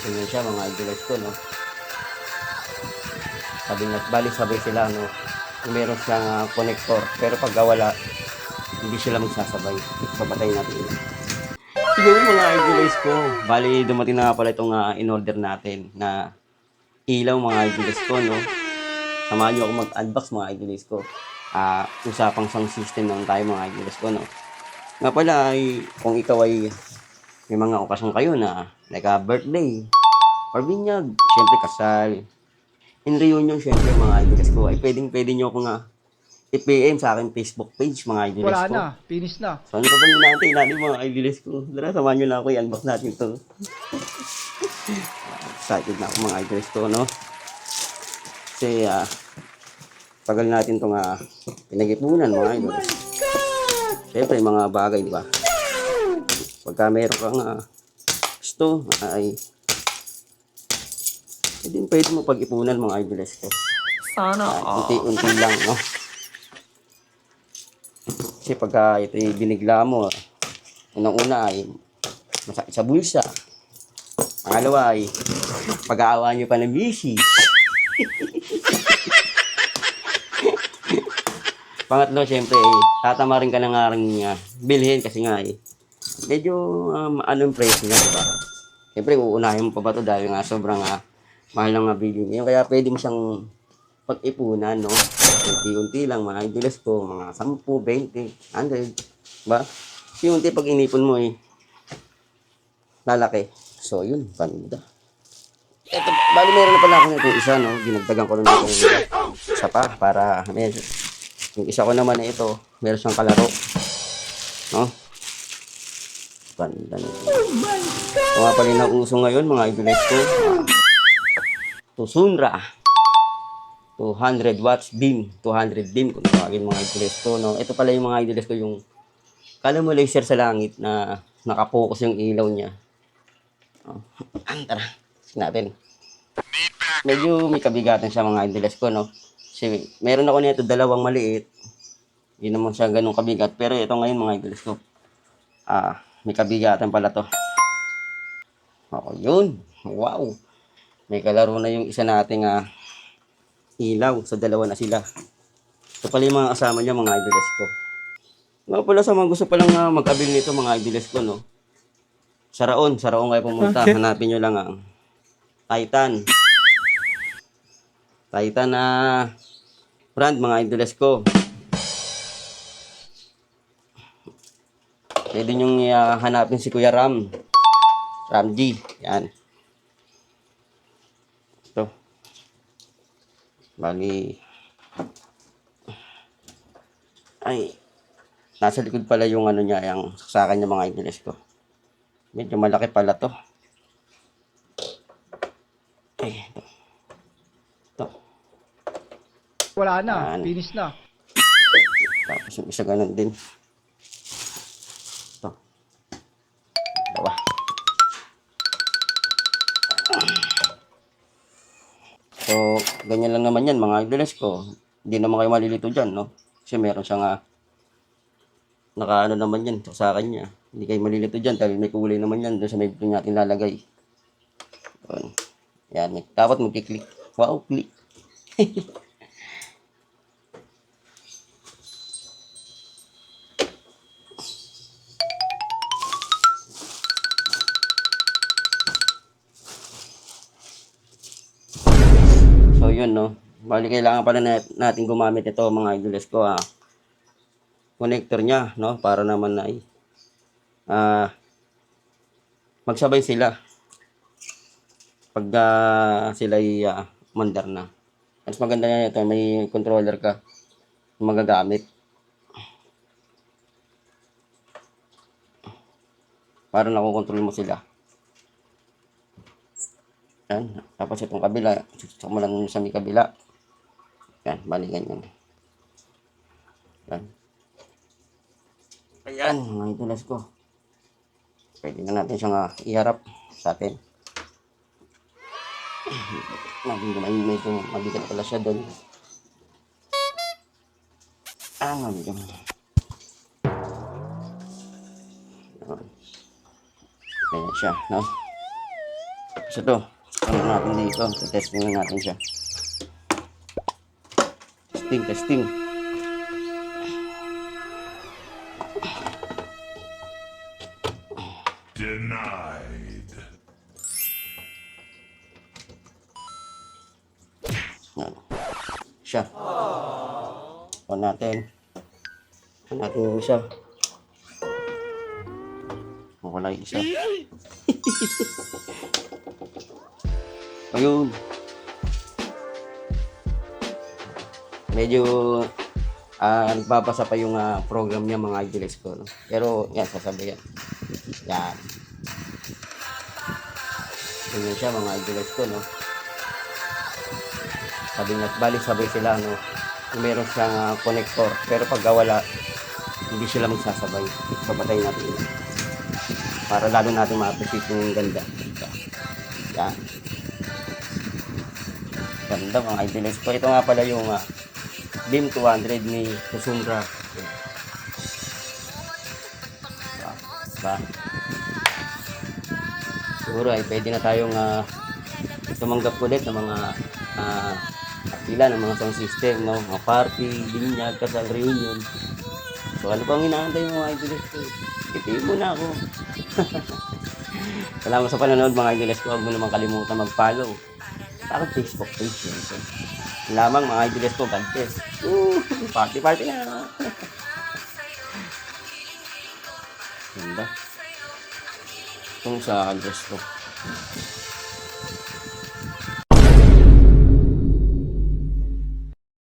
Ganyan siya mga idols ko, no? Sabi nga, bali sabay sila, no? Meron siyang connector, pero pag wala, hindi sila magsasabay. Papatay natin yun. Siguro mga idols ko, bali dumating na nga pala itong in-order natin na ilaw mga idols ko, no? Samahan niyo ako mag-unbox mga idols ko. Usapang sound system lang tayo mga idols ko, no? Nga pala ay, kung ikaw ay may mga okasyon kayo na like birthday, or binyag, syempre kasal, in reunion, syempre mga idols ko, ay pwedeng-pwede nyo ako nga i-PM sa akin Facebook page mga idols Wala ko. na, finish na. So ano pa bang natin mga idols ko? Tara, samahan nyo lang ako, i-unbox natin to. Excited na ako mga idols ko, no? Kasi, tagal natin itong pinag-ipunan mga idols. Syempre, mga bagay, di ba? Pagka meron kang gusto, ay pwede mo pag-ipunan mga idols ko. Sana all. Unti-unti lang, no? Kasi pagka ito yung binigla mo, unang-una ay masakit sa bulsa. Pangalawa ay pag-aawaan nyo pa ng busy. Pangatlo, syempre, tatama rin ka na nga rin bilhin kasi nga medyo anong presyo niya, diba? Syempre, uunahin mo pa ba ito dahil nga sobrang mahal ng bilhin niya. Kaya pwede mo siyang pag-ipunan, no? Unti-unti lang, mga idols ko, mga 10, 20, 100, ba? Unti pag inipon mo lalaki. So, yun, ganda. Ito, bali meron na pala ako nito isa, no? Ginagdagan ko na nito isa pa para medyo. Yung isa ko naman na ito, meron siyang kalaro. No? Ganda nito. Mga pala na uso ngayon, mga idols ko. Tusunra. 200 watts beam. 200 beam kung tawagin mga idols ko. No? Ito pala yung mga idols ko, yung kala mo laser sa langit na nakapokus yung ilaw niya. Oh. Tara, natin. Medyo may kabigatan siya mga idols ko, no? Kasi meron ako nito dalawang maliit. Hindi naman siya ganun kabigat. Pero ito ngayon mga idols ko. May kabigatan pala to. Oh, yun. Wow. May kalaro na yung isa nating ilaw. So dalawa na sila. Ito pala yung mga kasama niya mga idols ko. Nga pala sa mga gusto palang mag-abil nito mga idols ko, no? Saraon kayo pumunta. Hanapin nyo lang ang Titan. Titan na brand mga idols ko. Pwede nyo hanapin si Kuya Ram. Ram G. Yan. Ito. Bali. Ay. Nasa likod pala yung ano niya. Yung saksakan niya mga idols ko. Medyo malaki pala to. Ay. Ito. Wala na, Yan. finish na. Tapos yung isa ganun din. Ito. Dalawa. So, ganyan lang naman yan mga idols ko. Hindi naman kayo malilito dyan, no? Kasi meron siyang nakaano naman yan sa kanya. Hindi kayo malilito dyan dahil may kulay naman yan doon sa may bito natin lalagay. Yun. Yan. Dapat mag-click. Wow, click. So yun, no. Bali kailangan pala natin gumamit ito mga idols ko connector niya, no, para naman ay magsabay sila pag sila ay mandar na. Mas maganda na ito, may controller ka magagamit para nakokontrol mo sila. Yan. Tapos itong kabila, susok mo lang sa may kabila. Yan, bali ganyan. Yan. Ayan, mga idols ko. Pwede na natin siyang iharap sa atin. Medyo mabigat pala siya doon. Medyo. Ganyan siya, no? So to, ano natin dito, testing natin siya. Testing. Denied. Yan. Siya. On natin. On natin yung isa. Wala yung isa. Ayun. Medyo nagbabasa pa yung program niya mga idols ko. No? Pero yan, sasabihan. Yan. Ganyan siya mga idols ko. No? Sabi nga, bali sabay sila. No? Kung meron siyang connector. Pero pagka wala, hindi sila magsasabay. Papatay natin. Para lalo natin ma-appreciate yung ganda. Yan. Ganda mga idols ko. Ito nga pala yung Beam 200 ni Kusumra. Diba? Siguro ay pwede na tayong tumanggap ulit ng mga akila ng mga sound system, no? Mga party, binyag, kasal, reunion. So ano pang inaantay mo mga idols ko? Itiin mo na ako. Salamat sa panonood mga idols ko. Huwag mo naman kalimutan mag-follow sa aking Facebook page. Yun. Lamang mga idols ko, God bless. Party na. Ganda. Itong sa address ko.